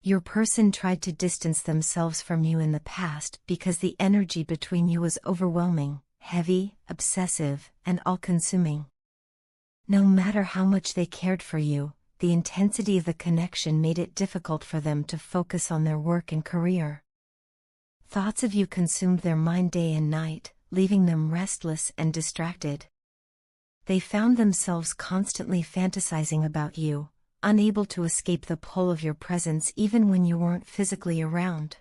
Your person tried to distance themselves from you in the past because the energy between you was overwhelming, heavy, obsessive, and all-consuming. No matter how much they cared for you, the intensity of the connection made it difficult for them to focus on their work and career. Thoughts of you consumed their mind day and night, leaving them restless and distracted. They found themselves constantly fantasizing about you, unable to escape the pull of your presence even when you weren't physically around.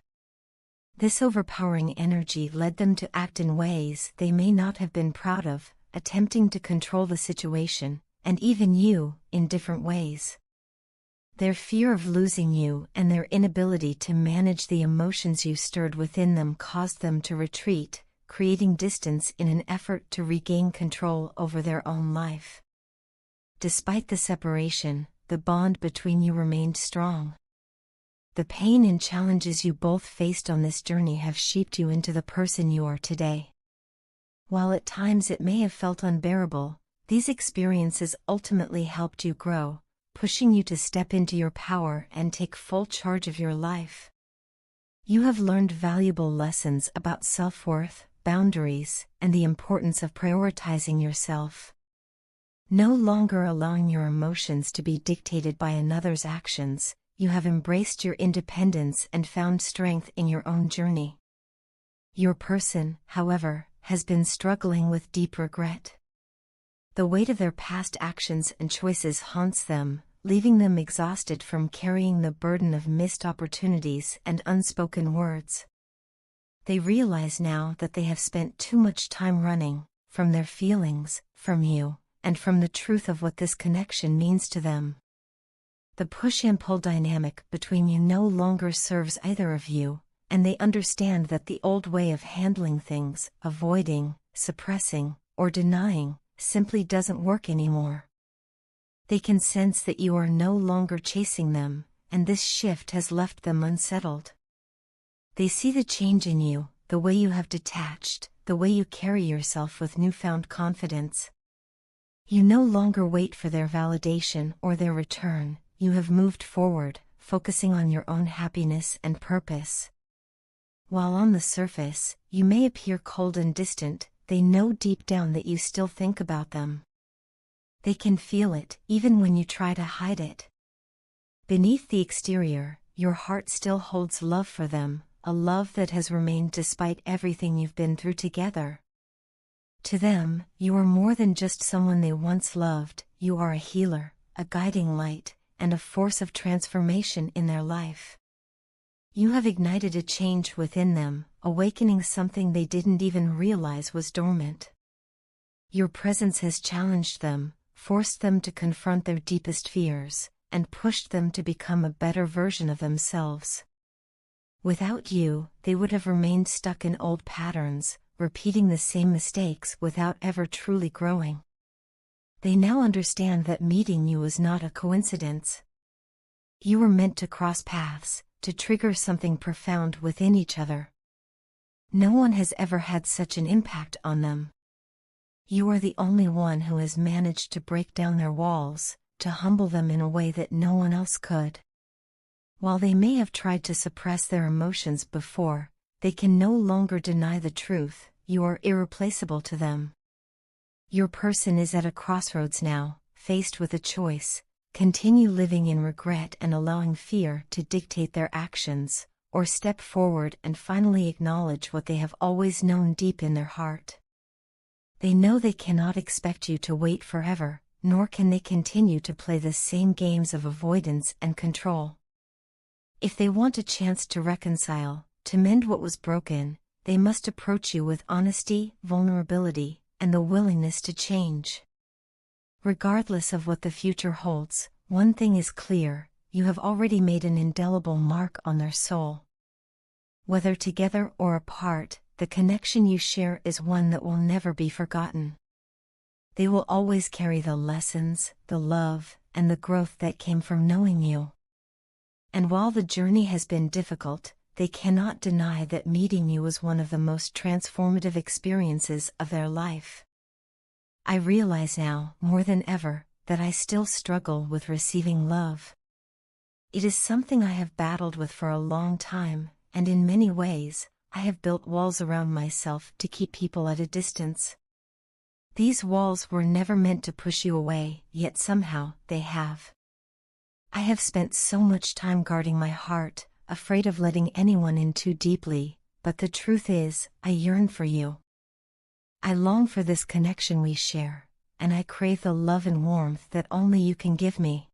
This overpowering energy led them to act in ways they may not have been proud of, attempting to control the situation, and even you, in different ways. Their fear of losing you and their inability to manage the emotions you stirred within them caused them to retreat, creating distance in an effort to regain control over their own life. Despite the separation, the bond between you remained strong. The pain and challenges you both faced on this journey have shaped you into the person you are today. While at times it may have felt unbearable, these experiences ultimately helped you grow, pushing you to step into your power and take full charge of your life. You have learned valuable lessons about self-worth, boundaries, and the importance of prioritizing yourself. No longer allowing your emotions to be dictated by another's actions, you have embraced your independence and found strength in your own journey. Your person, however, has been struggling with deep regret. The weight of their past actions and choices haunts them, leaving them exhausted from carrying the burden of missed opportunities and unspoken words. They realize now that they have spent too much time running from their feelings, from you, and from the truth of what this connection means to them. The push and pull dynamic between you no longer serves either of you, and they understand that the old way of handling things, avoiding, suppressing, or denying, simply doesn't work anymore. They can sense that you are no longer chasing them, and this shift has left them unsettled. They see the change in you, the way you have detached, the way you carry yourself with newfound confidence. You no longer wait for their validation or their return, you have moved forward, focusing on your own happiness and purpose. While on the surface, you may appear cold and distant, they know deep down that you still think about them. They can feel it, even when you try to hide it. Beneath the exterior, your heart still holds love for them, a love that has remained despite everything you've been through together. To them, you are more than just someone they once loved, you are a healer, a guiding light, and a force of transformation in their life. You have ignited a change within them, awakening something they didn't even realize was dormant. Your presence has challenged them, forced them to confront their deepest fears, and pushed them to become a better version of themselves. Without you, they would have remained stuck in old patterns, repeating the same mistakes without ever truly growing. They now understand that meeting you was not a coincidence. You were meant to cross paths, to trigger something profound within each other. No one has ever had such an impact on them. You are the only one who has managed to break down their walls, to humble them in a way that no one else could. While they may have tried to suppress their emotions before, they can no longer deny the truth, you are irreplaceable to them. Your person is at a crossroads now, faced with a choice: continue living in regret and allowing fear to dictate their actions, or step forward and finally acknowledge what they have always known deep in their heart. They know they cannot expect you to wait forever, nor can they continue to play the same games of avoidance and control. If they want a chance to reconcile, to mend what was broken, they must approach you with honesty, vulnerability, and the willingness to change. Regardless of what the future holds, one thing is clear: you have already made an indelible mark on their soul. Whether together or apart, the connection you share is one that will never be forgotten. They will always carry the lessons, the love, and the growth that came from knowing you. And while the journey has been difficult, they cannot deny that meeting you was one of the most transformative experiences of their life. I realize now, more than ever, that I still struggle with receiving love. It is something I have battled with for a long time, and in many ways, I have built walls around myself to keep people at a distance. These walls were never meant to push you away, yet somehow, they have. I have spent so much time guarding my heart, afraid of letting anyone in too deeply, but the truth is, I yearn for you. I long for this connection we share, and I crave the love and warmth that only you can give me.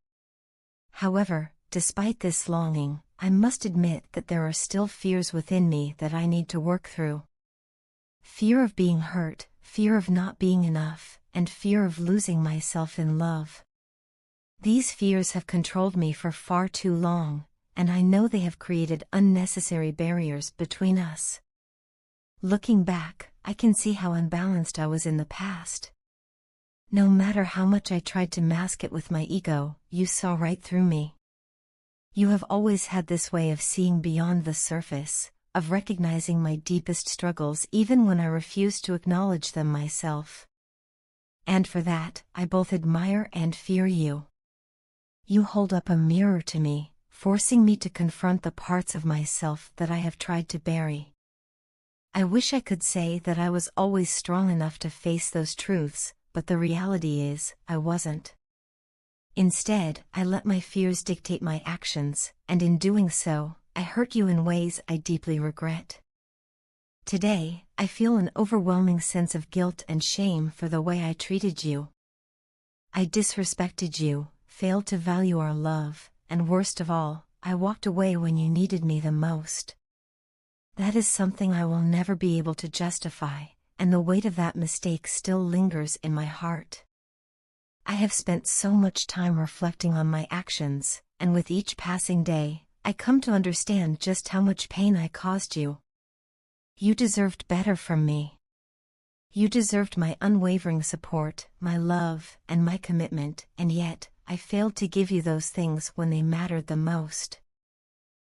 However, despite this longing, I must admit that there are still fears within me that I need to work through. Fear of being hurt, fear of not being enough, and fear of losing myself in love. These fears have controlled me for far too long, and I know they have created unnecessary barriers between us. Looking back, I can see how unbalanced I was in the past. No matter how much I tried to mask it with my ego, you saw right through me. You have always had this way of seeing beyond the surface, of recognizing my deepest struggles even when I refused to acknowledge them myself. And for that, I both admire and fear you. You hold up a mirror to me, forcing me to confront the parts of myself that I have tried to bury. I wish I could say that I was always strong enough to face those truths, but the reality is, I wasn't. Instead, I let my fears dictate my actions, and in doing so, I hurt you in ways I deeply regret. Today, I feel an overwhelming sense of guilt and shame for the way I treated you. I disrespected you, failed to value our love, and worst of all, I walked away when you needed me the most. That is something I will never be able to justify, and the weight of that mistake still lingers in my heart. I have spent so much time reflecting on my actions, and with each passing day, I come to understand just how much pain I caused you. You deserved better from me. You deserved my unwavering support, my love, and my commitment, and yet, I failed to give you those things when they mattered the most.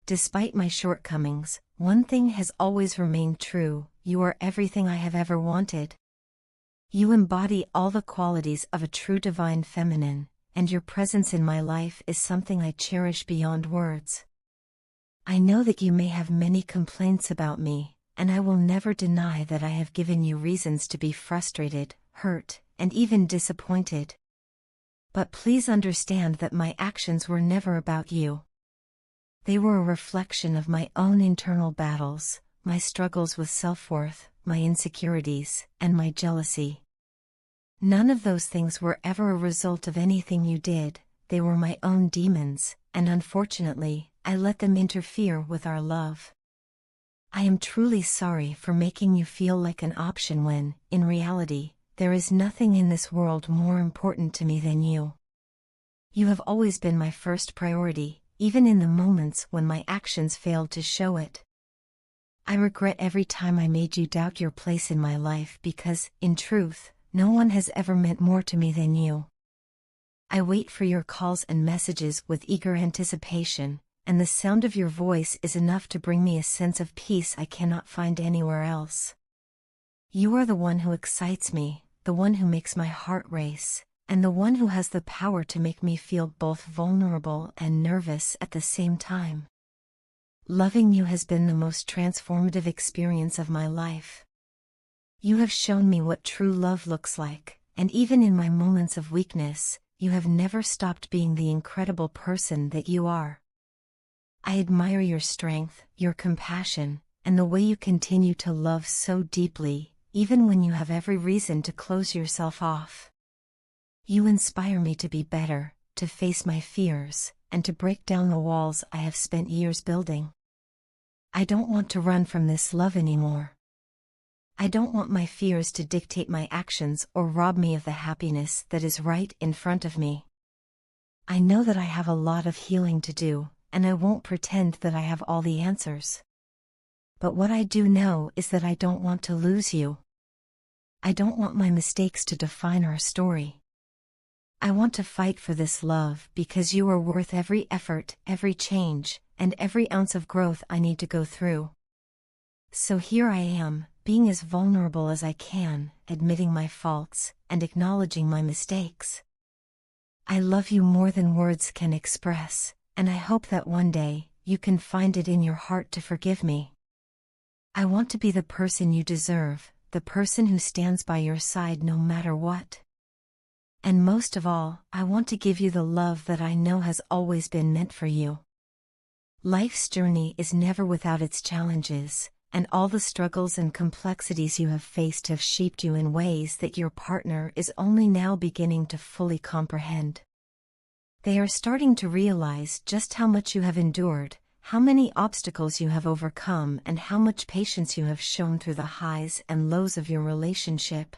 Despite my shortcomings, one thing has always remained true: you are everything I have ever wanted. You embody all the qualities of a true divine feminine, and your presence in my life is something I cherish beyond words. I know that you may have many complaints about me, and I will never deny that I have given you reasons to be frustrated, hurt, and even disappointed. But please understand that my actions were never about you. They were a reflection of my own internal battles, my struggles with self-worth, my insecurities, and my jealousy. None of those things were ever a result of anything you did, they were my own demons, and unfortunately, I let them interfere with our love. I am truly sorry for making you feel like an option when, in reality, there is nothing in this world more important to me than you. You have always been my first priority, even in the moments when my actions failed to show it. I regret every time I made you doubt your place in my life because, in truth, no one has ever meant more to me than you. I wait for your calls and messages with eager anticipation, and the sound of your voice is enough to bring me a sense of peace I cannot find anywhere else. You are the one who excites me, the one who makes my heart race, and the one who has the power to make me feel both vulnerable and nervous at the same time. Loving you has been the most transformative experience of my life. You have shown me what true love looks like, and even in my moments of weakness, you have never stopped being the incredible person that you are. I admire your strength, your compassion, and the way you continue to love so deeply, even when you have every reason to close yourself off. You inspire me to be better, to face my fears, and to break down the walls I have spent years building. I don't want to run from this love anymore. I don't want my fears to dictate my actions or rob me of the happiness that is right in front of me. I know that I have a lot of healing to do, and I won't pretend that I have all the answers. But what I do know is that I don't want to lose you. I don't want my mistakes to define our story. I want to fight for this love because you are worth every effort, every change, and every ounce of growth I need to go through. So here I am, being as vulnerable as I can, admitting my faults, and acknowledging my mistakes. I love you more than words can express, and I hope that one day, you can find it in your heart to forgive me. I want to be the person you deserve, the person who stands by your side no matter what. And most of all, I want to give you the love that I know has always been meant for you. Life's journey is never without its challenges, and all the struggles and complexities you have faced have shaped you in ways that your partner is only now beginning to fully comprehend. They are starting to realize just how much you have endured, how many obstacles you have overcome, and how much patience you have shown through the highs and lows of your relationship.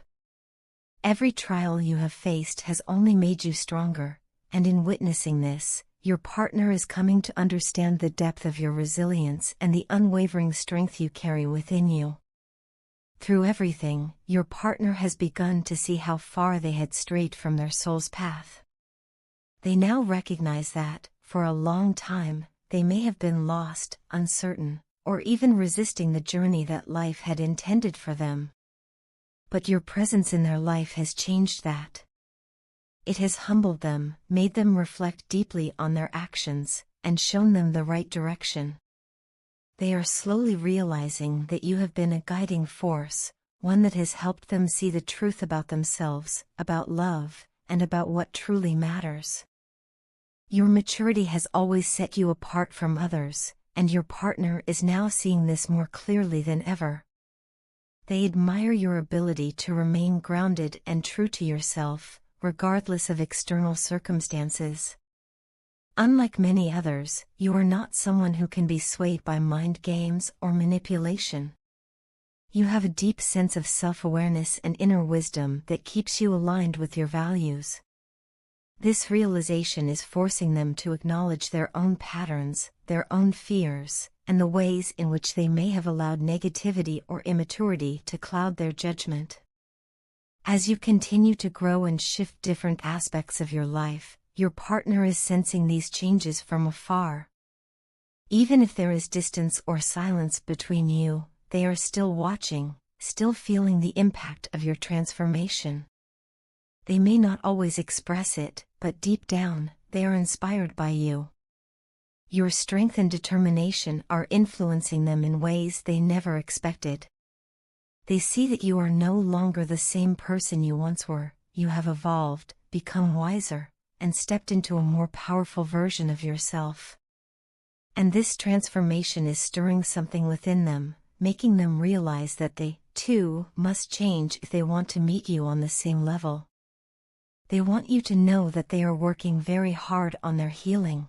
Every trial you have faced has only made you stronger, and in witnessing this, your partner is coming to understand the depth of your resilience and the unwavering strength you carry within you. Through everything, your partner has begun to see how far they had strayed from their soul's path. They now recognize that, for a long time, they may have been lost, uncertain, or even resisting the journey that life had intended for them. But your presence in their life has changed that. It has humbled them, made them reflect deeply on their actions, and shown them the right direction. They are slowly realizing that you have been a guiding force, one that has helped them see the truth about themselves, about love, and about what truly matters. Your maturity has always set you apart from others, and your partner is now seeing this more clearly than ever. They admire your ability to remain grounded and true to yourself, regardless of external circumstances. Unlike many others, you are not someone who can be swayed by mind games or manipulation. You have a deep sense of self-awareness and inner wisdom that keeps you aligned with your values. This realization is forcing them to acknowledge their own patterns, their own fears, and the ways in which they may have allowed negativity or immaturity to cloud their judgment. As you continue to grow and shift different aspects of your life, your partner is sensing these changes from afar. Even if there is distance or silence between you, they are still watching, still feeling the impact of your transformation. They may not always express it, but deep down, they are inspired by you. Your strength and determination are influencing them in ways they never expected. They see that you are no longer the same person you once were. You have evolved, become wiser, and stepped into a more powerful version of yourself. And this transformation is stirring something within them, making them realize that they, too, must change if they want to meet you on the same level. They want you to know that they are working very hard on their healing.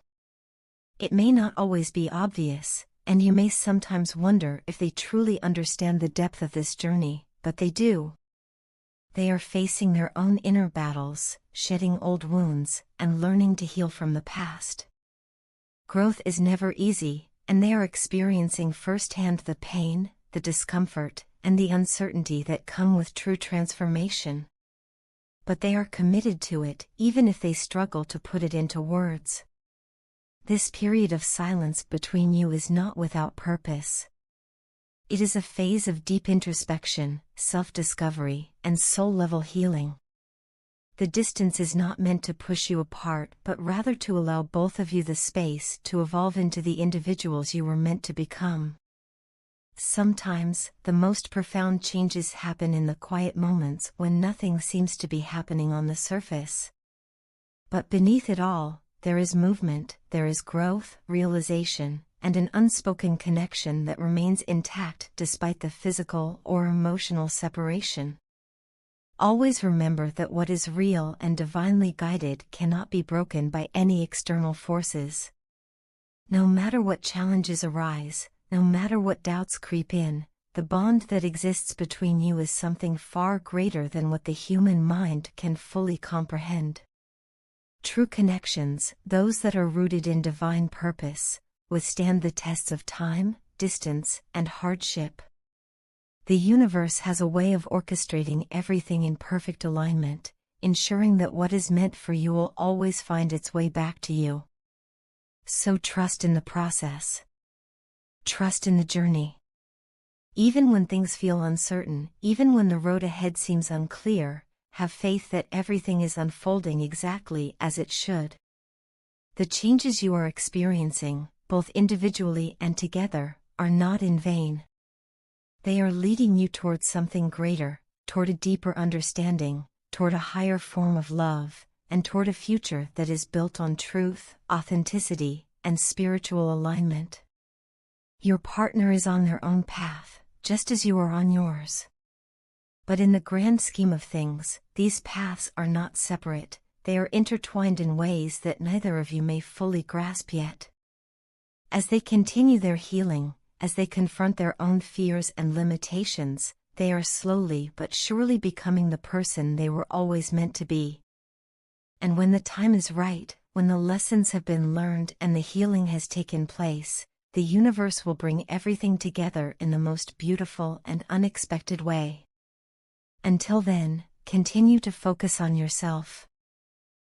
It may not always be obvious, and you may sometimes wonder if they truly understand the depth of this journey, but they do. They are facing their own inner battles, shedding old wounds, and learning to heal from the past. Growth is never easy, and they are experiencing firsthand the pain, the discomfort, and the uncertainty that come with true transformation. But they are committed to it, even if they struggle to put it into words. This period of silence between you is not without purpose. It is a phase of deep introspection, self-discovery, and soul-level healing. The distance is not meant to push you apart, but rather to allow both of you the space to evolve into the individuals you were meant to become. Sometimes, the most profound changes happen in the quiet moments when nothing seems to be happening on the surface. But beneath it all, there is movement, there is growth, realization, and an unspoken connection that remains intact despite the physical or emotional separation. Always remember that what is real and divinely guided cannot be broken by any external forces. No matter what challenges arise, no matter what doubts creep in, the bond that exists between you is something far greater than what the human mind can fully comprehend. True connections, those that are rooted in divine purpose, withstand the tests of time, distance, and hardship. The universe has a way of orchestrating everything in perfect alignment, ensuring that what is meant for you will always find its way back to you. So trust in the process. Trust in the journey. Even when things feel uncertain, even when the road ahead seems unclear, have faith that everything is unfolding exactly as it should. The changes you are experiencing, both individually and together, are not in vain. They are leading you towards something greater, toward a deeper understanding, toward a higher form of love, and toward a future that is built on truth, authenticity, and spiritual alignment. Your partner is on their own path, just as you are on yours. But in the grand scheme of things, these paths are not separate, they are intertwined in ways that neither of you may fully grasp yet. As they continue their healing, as they confront their own fears and limitations, they are slowly but surely becoming the person they were always meant to be. And when the time is right, when the lessons have been learned and the healing has taken place, the universe will bring everything together in the most beautiful and unexpected way. Until then, continue to focus on yourself.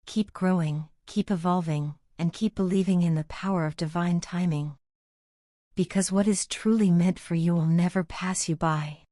Keep growing, keep evolving, and keep believing in the power of divine timing. Because what is truly meant for you will never pass you by.